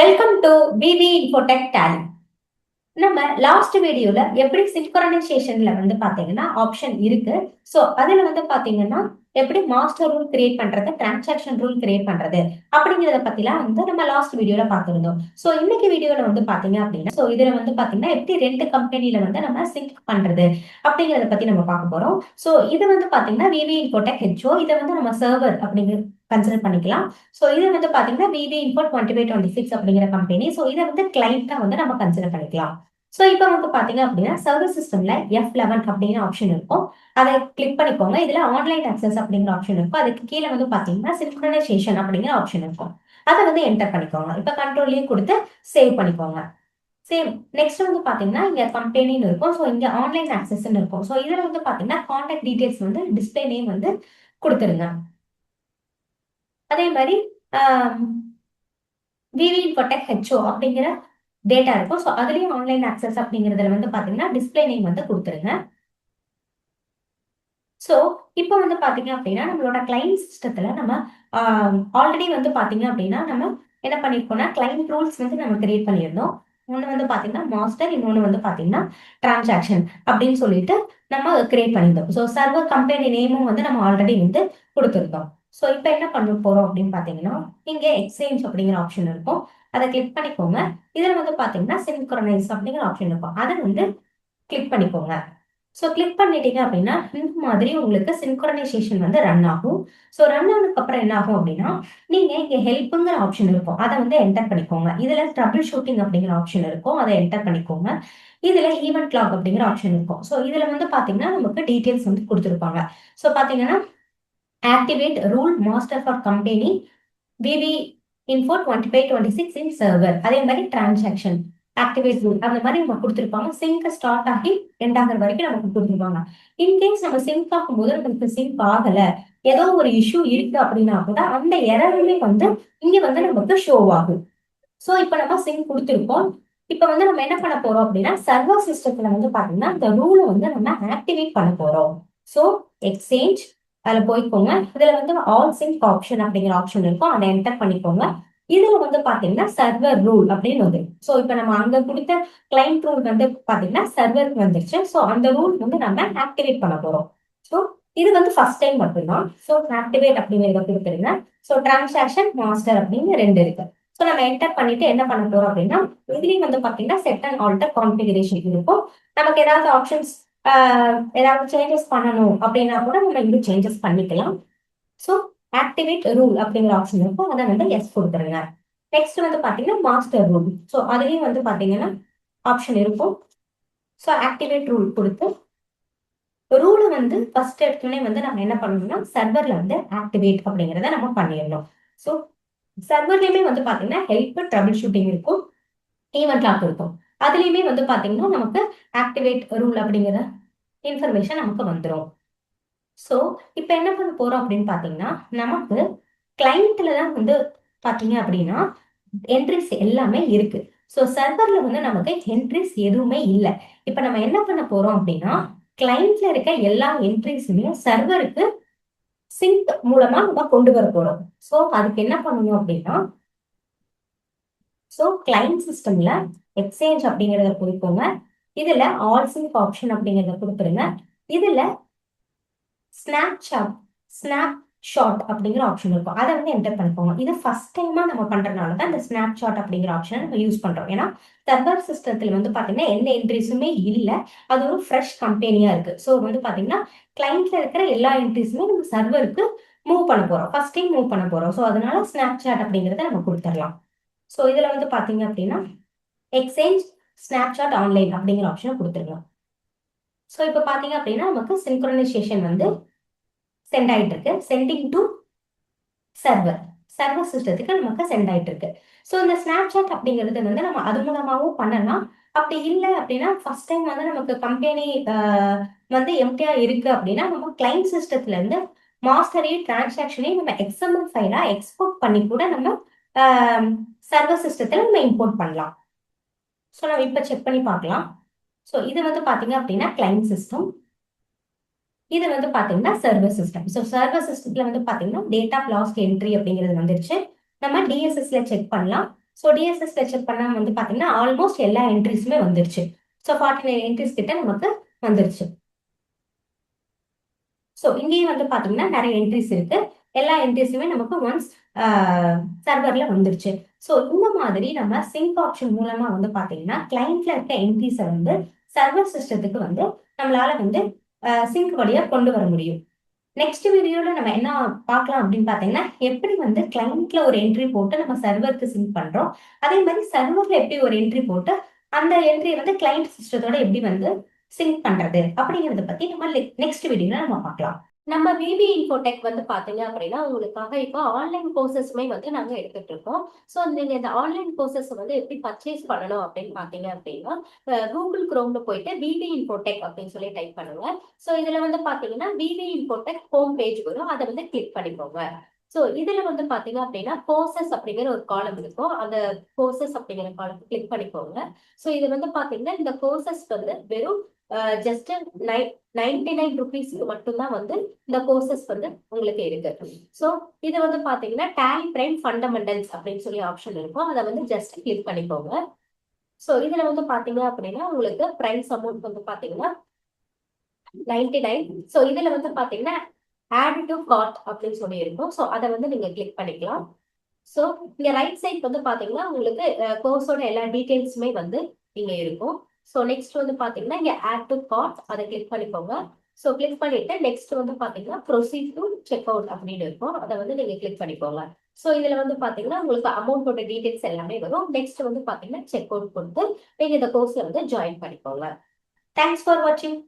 Welcome to PV Infotech Tally. நம்ம last வீடியோல எப்படி சின்க்ரனைசேஷன்ல வந்து பாத்தீங்கன்னா ஆப்ஷன் இருக்கு. சோ அதுல வந்து பாத்தீங்கன்னா எப்படி மாஸ்டர் ரூல் கிரியேட் பண்றது, டிரான்சாக்ஷன் ரூல் கிரியேட் பண்றது அப்படிங்கறத பத்திலாம் வந்து நம்ம லாஸ்ட் வீடியோல பார்த்திருந்தோம். சோ இன்னைக்கு வீடியோல வந்து பாத்தீங்க அப்படின்னா இதுல வந்து பாத்தீங்கன்னா எப்படி ரெண்டு கம்பெனில வந்து நம்ம சிங்க் பண்றது அப்படிங்கறத பத்தி நம்ம பார்க்க போறோம். சோ இது வந்து பாத்தீங்கன்னா விவி இன்ஃபோடெக் ஹெச்ஓ, இதை வந்து நம்ம சர்வர் அப்படிங்கிற கன்சிடர் பண்ணிக்கலாம். சோ இது வந்து பாத்தீங்கன்னா விவி இன்ஃபோ 2526 அப்படிங்கிற கம்பெனி. சோ இதை வந்து கிளைண்டா வந்து நம்ம கன்சிடர் பண்ணிக்கலாம். சோ இப்போ வந்து பாத்தீங்க அப்படின்னா சர்வர் சிஸ்டம்ல F11 அப்படிங்கிற ஆப்ஷன் இருக்கும். அதை கிளிக் பண்ணிக்கோங்க. இதுல ஆன்லைன் அக்சஸ் அப்படிங்கிற ஆப்ஷன் இருக்கும். அதுக்கு கீழே வந்து பாத்தீங்கன்னா சின்க்ரனைசேஷன் அப்படிங்கிற ஆப்ஷன் இருக்கும். அதை வந்து என்டர் பண்ணிக்கோங்க. இப்ப கண்ட்ரோல்லையும் கொடுத்து சேவ் பண்ணிக்கோங்க. சேம் நெக்ஸ்ட் வந்து பாத்தீங்கன்னா இங்க கம்பெனின்னு இருக்கும். ஸோ இங்க ஆன்லைன் ஆக்சஸ்ன்னு இருக்கும். ஸோ இதுல வந்து பாத்தீங்கன்னா கான்டாக்ட் டீடைல்ஸ் வந்து டிஸ்பிளே நேம் வந்து கொடுத்துருங்க. அதே மாதிரி விவி இன்ஃபோடெக் ஹெச்ஓ அப்படிங்கிற டேட்டா இருக்கும். ஸோ அதுலயும் ஆன்லைன் ஆக்சஸ் அப்படிங்கிறதுல வந்து பாத்தீங்கன்னா டிஸ்பிளே நேம் வந்து கொடுத்துருங்க. ஸோ இப்போ வந்து பாத்தீங்க அப்படின்னா நம்மளோட கிளைண்ட் சிஸ்டத்துல நம்ம ஆல்ரெடி வந்து பாத்தீங்க அப்படின்னா நம்ம என்ன பண்ணிருக்கோம்னா கிளைண்ட் ரூல்ஸ் வந்து நம்ம கிரியேட் பண்ணியிருந்தோம். ஒன்று வந்து பாத்தீங்கன்னா மாஸ்டர், இன்னொன்று வந்து பாத்தீங்கன்னா டிரான்சாக்ஷன் அப்படின்னு சொல்லிட்டு நம்ம கிரியேட் பண்ணியிருந்தோம். ஸோ சர்வர் கம்பெனி நேமும் வந்து நம்ம ஆல்ரெடி வந்து கொடுத்துருந்தோம். ஸோ இப்போ என்ன பண்ண போறோம் அப்படின்னு பாத்தீங்கன்னா இங்க எக்ஸ்சேஞ்ச் அப்படிங்கிற ஆப்ஷன் இருக்கும். அதை கிளிக் பண்ணிக்கோங்க. இதுல வந்து பாத்தீங்கன்னா சின்க்ரனைஸ் அப்படிங்கிற ஆப்ஷன் இருக்கும். அதை வந்து கிளிக் பண்ணிக்கோங்க. ஸோ கிளிக் பண்ணிட்டீங்க அப்படின்னா இந்த மாதிரி உங்களுக்கு சின்க்ரனைசேஷன் வந்து ரன் ஆகும். ஸோ ரன் ஆனதுக்கு அப்புறம் என்ன ஆகும் அப்படின்னா நீங்க இங்க ஹெல்ப்புங்கிற ஆப்ஷன் இருக்கும். அதை வந்து என்டர் பண்ணிக்கோங்க. இதுல ட்ரபிள் ஷூட்டிங் அப்படிங்கிற ஆப்ஷன் இருக்கும். அதை என்டர் பண்ணிக்கோங்க. இதுல ஈவெண்ட் லாக் அப்படிங்கிற ஆப்ஷன் இருக்கும். ஸோ இதுல வந்து பாத்தீங்கன்னா நமக்கு டீடைல்ஸ் வந்து கொடுத்துருப்பாங்க. ஸோ பாத்தீங்கன்னா activate rule master for company VV info 2526 in server. அதே மாதிரி டிரான்சாக்ஷன் ஆக்டிவேட் ரூல் அந்த மாதிரி நம்ம கொடுத்துருப்பாங்க. சிங்க் ஸ்டார்ட் ஆகி எண்ட் ஆகிற வரைக்கும் நமக்கு கொடுத்துருப்பாங்க. இன்கேஸ் நம்ம சிங்க் ஆகும்போது நமக்கு சிங்க் ஆகல, ஏதோ ஒரு இஷ்யூ இருக்கு அப்படின்னா கூட அந்த எரருமே வந்து இங்க வந்து நமக்கு ஷோ ஆகும். ஸோ இப்போ நம்ம சிங்க் கொடுத்துருக்கோம். இப்போ வந்து நம்ம என்ன பண்ண போறோம் அப்படின்னா சர்வர் சிஸ்டத்துல வந்து பாத்தீங்கன்னா இந்த ரூலை வந்து நம்ம ஆக்டிவேட் பண்ண போறோம். ஸோ எக்ஸ்சேஞ்ச் அதுல போய்க்கோங்க. இதுல வந்து ஆல் சிங்க் ஆப்ஷன் அப்படிங்கிற ஆப்ஷன் இருக்கும். அதை என்டர் பண்ணிக்கோங்க. இதுல வந்து பாத்தீங்கன்னா சர்வர் ரூல் அப்படின்னு வந்து ஸோ இப்போ நம்ம அங்க கொடுத்த கிளைண்ட் ரூல் வந்து பாத்தீங்கன்னா சர்வருக்கு வந்துருச்சு. ஸோ அந்த ரூல் வந்து நம்ம ஆக்டிவேட் பண்ண போறோம். ஸோ இது வந்து ஃபர்ஸ்ட் டைம் மட்டும்தான். ஸோ ஆக்டிவேட் அப்படிங்கிறத கொடுத்துருங்க. ஸோ டிரான்சாக்ஷன் மாஸ்டர் அப்படின்னு ரெண்டு இருக்கு. ஸோ நம்ம என்டர் பண்ணிட்டு என்ன பண்ண போறோம் அப்படின்னா இதுலயும் வந்து பாத்தீங்கன்னா செட் அண்ட் ஆல்டர் கான்ஃபிகரேஷன் இருக்கும். நமக்கு ஏதாவது ஆப்ஷன்ஸ் ஏதாவது சேஞ்சஸ் பண்ணணும் அப்படின்னா கூட நம்ம இங்க சேஞ்சஸ் பண்ணிக்கலாம். ஸோ ஆக்டிவேட் ரூல் அப்படிங்கிற ஆப்ஷன் இருக்கும். அதை வந்து எஸ் கொடுத்துருங்க. நெக்ஸ்ட் வந்து பாத்தீங்கன்னா மாஸ்டர் ரூல். ஸோ அதுலயும் வந்து பாத்தீங்கன்னா ஆப்ஷன் இருக்கும். ஸோ ஆக்டிவேட் ரூல் கொடுத்து ரூலை வந்து ஃபர்ஸ்ட் எடுத்தோடனே வந்து நம்ம என்ன பண்ணணும்னா சர்வர்ல வந்து ஆக்டிவேட் அப்படிங்கிறத நம்ம பண்ணிடணும். ஸோ சர்வர்லயுமே வந்து பாத்தீங்கன்னா ஹெல்ப் ட்ரபிள் ஷூட்டிங் இருக்கும், ஈவெண்ட் லாக் இருக்கும். அதுலயுமே வந்து பாத்தீங்கன்னா நமக்கு ஆக்டிவேட் ரூல் அப்படிங்கிற இன்ஃபர்மேஷன் நமக்கு வந்துடும். ஸோ இப்போ என்ன பண்ண போறோம் அப்படின்னு பாத்தீங்கன்னா நமக்கு கிளைண்ட்ல தான் வந்து பாத்தீங்க அப்படின்னா என்ட்ரிஸ் எல்லாமே இருக்கு. ஸோ சர்வர்ல வந்து நமக்கு என்ட்ரிஸ் எதுவுமே இல்லை. இப்போ நம்ம என்ன பண்ண போறோம் அப்படின்னா கிளைண்ட்ல இருக்க எல்லா என்ட்ரிஸுமே சர்வருக்கு சிங்க் மூலமா நம்ம கொண்டு வர போறோம். ஸோ அதுக்கு என்ன பண்ணணும் அப்படின்னா ஸோ கிளைண்ட் சிஸ்டம்ல எக்ஸ்சேஞ்ச் அப்படிங்கிறத கொடுப்போங்க. இதுல ஆல் சிங்க் ஆப்ஷன் அப்படிங்கிறத கொடுத்துருங்க. இதுல ஸ்னாப் ஷாட் அப்படிங்கிற ஆப்ஷன் இருக்கும். அதை வந்து என்டர் பண்ணிக்கோங்க. இது ஃபர்ஸ்ட் டைமா நம்ம பண்றதுனால தான் இந்த ஸ்னாப் ஷாட் அப்படிங்கிற ஆப்ஷன் நம்ம யூஸ் பண்றோம். ஏன்னா சர்வர் சிஸ்டத்துல வந்து பாத்தீங்கன்னா எந்த என்ட்ரிஸுமே இல்லை, அது ஒரு ஃப்ரெஷ் கம்பெனியா இருக்கு. ஸோ வந்து பாத்தீங்கன்னா கிளைண்ட்ல இருக்கிற எல்லா என்ட்ரிஸுமே நம்ம சர்வருக்கு மூவ் பண்ண போறோம், ஃபர்ஸ்ட் டைம் மூவ் பண்ண போறோம். ஸோ அதனால ஸ்னாப் சாட் அப்படிங்கிறத நம்ம கொடுத்துடலாம். ஸோ இதுல வந்து பாத்தீங்க அப்படின்னா எக்ஸ்சேஞ்ச் ஸ்னாப்சாட் ஆன்லைன் அப்படிங்கிற ஆப்ஷனை கொடுத்துருங்க. ஸோ இப்போ பாத்தீங்க அப்படின்னா நமக்கு சின்க்ரனைசேஷன் வந்து சென்ட் ஆயிட்டு இருக்கு. சென்டிங் டு சர்வர் சிஸ்டத்துக்கு நமக்கு சென்ட் ஆயிட்டு இருக்கு. ஸோ இந்த ஸ்னாப்சாட் அப்படிங்கிறது வந்து நம்ம அது மூலமாகவும் பண்ணலாம். அப்படி இல்லை அப்படின்னா ஃபர்ஸ்ட் டைம் வந்து நமக்கு கம்பெனி வந்து எம்டியா இருக்கு அப்படின்னா நம்ம கிளைண்ட் சிஸ்டத்துல இருந்து மாஸ்டரையும் டிரான்சாக்ஷனையும் நம்ம எக்ஸ்எம்எல் ஃபைலா எக்ஸ்போர்ட் பண்ணி கூட நம்ம சர்வர் சிஸ்டத்துல நம்ம இம்போர்ட் பண்ணலாம். ஸோ நம்ம இப்போ செக் பண்ணி பார்க்கலாம். ஸோ இது வந்து பாத்தீங்க அப்படின்னா கிளைண்ட் சிஸ்டம், இது வந்து பாத்தீங்கன்னா சர்வர் சிஸ்டம். ஸோ சர்வர் சிஸ்டத்துல வந்து பாத்தீங்கன்னா டேட்டா லாஸ்ட் என்ட்ரி அப்படிங்கிறது வந்துருச்சு. நம்ம டிஎஸ்எஸ்ல செக் பண்ணலாம். ஸோ டிஎஸ்எஸ்ல செக் பண்ணா வந்து பாத்தீங்கன்னா ஆல்மோஸ்ட் எல்லா என்ட்ரிஸுமே வந்துருச்சு. ஸோ 49 என்ட்ரிஸ் கிட்ட நமக்கு வந்துருச்சு. ஸோ இங்கேயும் வந்து பாத்தீங்கன்னா நிறைய என்ட்ரிஸ் இருக்கு. எல்லா என்ட்ரிஸுமே நமக்கு ஒன்ஸ் சர்வர்ல வந்துருச்சு. ஸோ இந்த மாதிரி நம்ம சிங்க் ஆப்ஷன் மூலமா வந்து பாத்தீங்கன்னா கிளைண்ட்ல இருக்க என்ட்ரிஸை வந்து சர்வர் சிஸ்டத்துக்கு வந்து நம்மளால வந்து சிங்க் வழியா கொண்டு வர முடியும். நெக்ஸ்ட் வீடியோல நம்ம என்ன பார்க்கலாம் அப்படின்னு பாத்தீங்கன்னா எப்படி வந்து கிளைண்ட்ல ஒரு என்ட்ரி போட்டு நம்ம சர்வருக்கு சிங்க் பண்றோம், அதே மாதிரி சர்வர்ல எப்படி ஒரு என்ட்ரி போட்டு அந்த என்ட்ரி வந்து கிளைண்ட் சிஸ்டத்தோட எப்படி வந்து சிங்க் பண்றது அப்படிங்கறத பத்தி நம்ம நெக்ஸ்ட் வீடியோல நம்ம பார்க்கலாம். நம்ம விபி இன்ஃபோடெக் வந்து பாத்தீங்க அப்படின்னா உங்களுக்காக இப்போ ஆன்லைன் கோர்சஸ்மே வந்து நாங்க எடுத்துட்டு இருக்கோம். ஸோ நீங்க இந்த ஆன்லைன் கோர்சஸ் வந்து எப்படி பர்ச்சேஸ் பண்ணணும் அப்படின்னு பாத்தீங்க அப்படின்னா கூகுள் குரோம்ல போயிட்டு விபி இன்ஃபோடெக் அப்படின்னு சொல்லி டைப் பண்ணுங்க. ஸோ இதுல வந்து பாத்தீங்கன்னா விபி இன்ஃபோடெக் ஹோம் பேஜ் வரும், அதை வந்து கிளிக் பண்ணிக்கோங்க. ஸோ இதுல வந்து பாத்தீங்க அப்படின்னா கோர்சஸ் அப்படிங்கிற ஒரு காலம் இருக்கும், அந்த கோர்சஸ் அப்படிங்கிற காலம் கிளிக் பண்ணிக்கோங்க. ஸோ இது வந்து பாத்தீங்கன்னா இந்த கோர்சஸ் வந்து வெறும் ஜஸ்ட் 99 ருபீஸ்க்கு மட்டும்தான் வந்து இந்த கோர்சஸ் வந்து உங்களுக்கு இருக்கு. ஸோ இது வந்து பாத்தீங்கன்னா டேலி பிரைம் ஃபண்டமெண்டல்ஸ் அப்படின்னு சொல்லி ஆப்ஷன் இருக்கும், அதை வந்து ஜஸ்ட் கிளிக் பண்ணிக்கோங்க. ஸோ இதுல வந்து பாத்தீங்க அப்படின்னா உங்களுக்கு பிரைஸ் அமௌண்ட் வந்து பாத்தீங்கன்னா 99. ஸோ இதுல வந்து பாத்தீங்கன்னா ஆட் டு கார்ட் அப்படின்னு சொல்லி இருக்கும். ஸோ அதை வந்து நீங்க கிளிக் பண்ணிக்கலாம். ஸோ இங்க ரைட் சைட் வந்து பாத்தீங்கன்னா உங்களுக்கு கோர்ஸோட எல்லா டீடைல்ஸுமே வந்து இங்க இருக்கும். ஸோ நெக்ஸ்ட் வந்து பாத்தீங்கன்னா இங்க ஆட் டு கார்ட் அதை கிளிக் பண்ணிக்கோங்க. ஸோ கிளிக் பண்ணிட்டு நெக்ஸ்ட் வந்து பாத்தீங்கன்னா ப்ரொசீட் டு செக் அவுட் அப்படின்னு இருக்கும், அதை வந்து நீங்க கிளிக் பண்ணிக்கோங்க. ஸோ இதுல வந்து பாத்தீங்கன்னா உங்களுக்கு அமௌண்டோட டீடைல்ஸ் எல்லாமே வரும். நெக்ஸ்ட் வந்து பாத்தீங்கன்னா செக் அவுட் கொடுத்து நீங்க இந்த கோர்ஸ்ல வந்து ஜாயின் பண்ணிக்கோங்க. தேங்க்ஸ் ஃபார் வாட்சிங்.